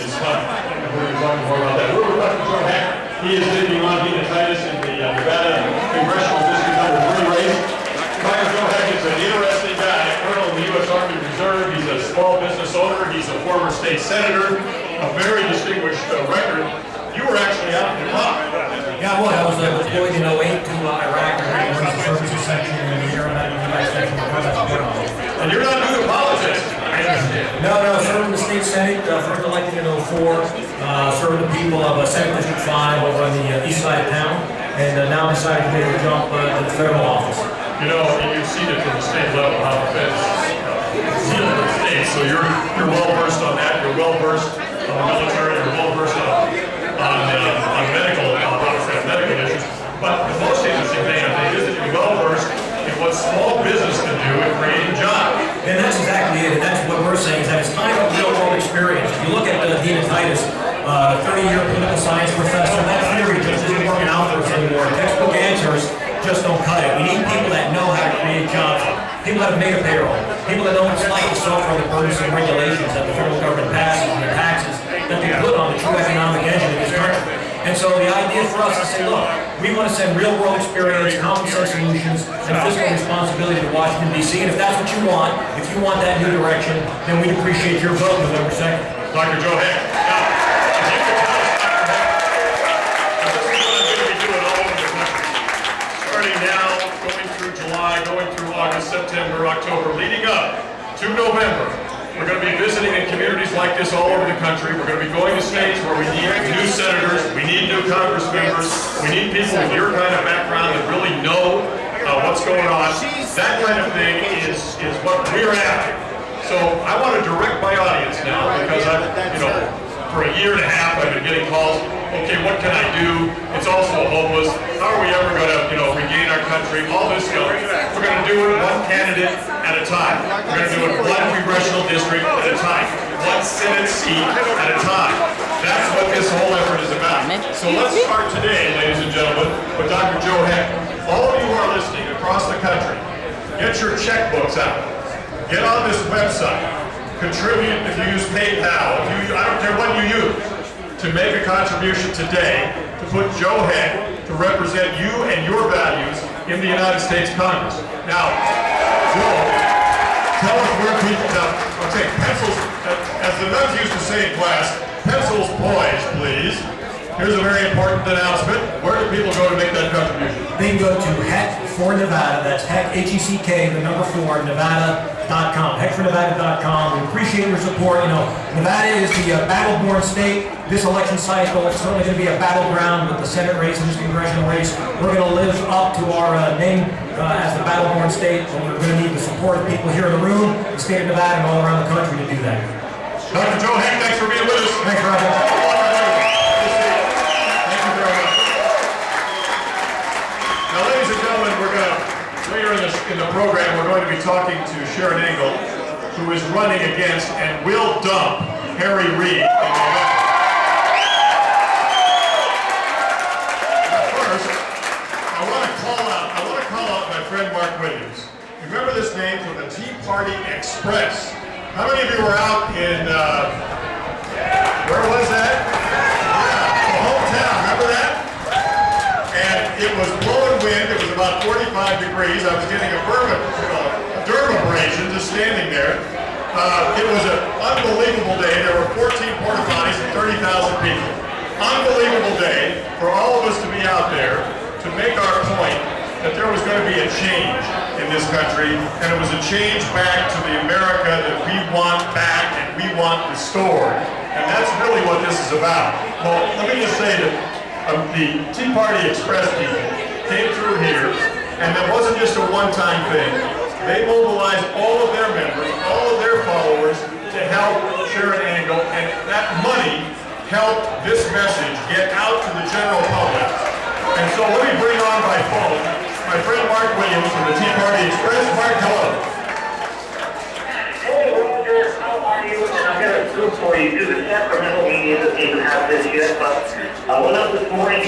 is fun. And we're going to talk more about that. We're with Dr. Joe Heck. He is leading Titus in the Nevada Congressional District #3 race. Dr. Joe Heck is an interesting guy, Colonel in the U.S. Army Reserve. He's a small business owner. He's a former state senator, a very distinguished record. You were actually out in Iraq. Yeah, well, I was deployed in 08 to Iraq. I was in the services section and the aeronautical device section. And you're not new to politics, I understand. No, served in the state senate, first elected in 04, serving the people of Senate District 5 over on the east side of town, and now decided to make a jump to the federal office. You know, you've seen it from the state level, how the feds deal with the states, so you're well versed on that. You're well versed on the military. You're well versed on medical issues. But the most interesting thing, I think, is that you're well versed in what small business can do in creating jobs. And that's exactly it, and that's what we're saying, is that it's time for real world experience. If you look at Titus, 30-year political science professor, that theory just isn't working out for us anymore. Textbook answers just don't cut it. We need people that know how to create jobs, people that have made a payroll, people that know what it's like to suffer the burdensome regulations that the federal government passes and the taxes that they put on the true economic engine of this country. And so the idea for us is to say, look, we want to send real world experience, common sense solutions, and fiscal responsibility to Washington, D.C. And if that's what you want, if you want that new direction, then we'd appreciate your vote November 2nd. Dr. Joe Heck. Now, if you could tell us, Dr. Heck, this is what I'm going to be doing all over the country. Starting now, going through July, going through August, September, October, leading up to November. We're going to be visiting in communities like this all over the country. We're going to be going to states where we need new senators, we need new Congress members, we need people with your kind of background that really know what's going on. That kind of thing is what we're after. So I want to direct my audience now, because I've, for a year and a half I've been getting calls. Okay, what can I do? It's also hopeless. How are we ever going to, regain our country? All this stuff. We're going to do it one candidate at a time. We're going to do it one congressional district at a time. One Senate seat at a time. That's what this whole effort is about. So let's start today, ladies and gentlemen, with Dr. Joe Heck. All of you who are listening across the country, get your checkbooks out. Get on this website. Contribute if you use PayPal. I don't care what you use. To make a contribution today to put Joe Heck to represent you and your values in the United States Congress. Now, Joe, tell us where people, okay, pencils, as the nuns used to say in class, pencils poised, please. Here's a very important announcement. Where do people go to make that contribution? They can go to Heck for Nevada. That's Heck, H-E-C-K, the number 4, Nevada.com. HeckForNevada.com. We appreciate your support. Nevada is the battle-born state. This election cycle, it's certainly going to be a battleground with the Senate race and this congressional race. We're going to live up to our name as the battle-born state. So we're going to need the support of people here in the room, the state of Nevada, and all around the country to do that. Dr. Joe Heck, thanks for being with us. Thanks, Roger. Now, ladies and gentlemen, later in the program, we're going to be talking to Sharon Angle, who is running against and will dump Harry Reid in the election. First, I want to call out my friend Mark Williams. Remember this name from the Tea Party Express. How many of you were out in, where was that? Yeah, the hometown, remember that? And it was blowing wind, it was about 45 degrees. I was getting a dermabrasion just standing there. It was an unbelievable day. There were 14 porta potties and 30,000 people. Unbelievable day for all of us to be out there to make our point that there was going to be a change in this country, and it was a change back to the America that we want back and we want restored. And that's really what this is about. Well, let me just say that the Tea Party Express people came through here, and that wasn't just a one-time thing. They mobilized all of their members, all of their followers to help Sharon Angle, and that money helped this message get out to the general public. And so let me bring on by phone my friend Mark Williams from the Tea Party Express. Mark, hello. Hey, Roger, how are you? And I've got a scoop for you. The Sacramento media doesn't even have this yet, but I went up this morning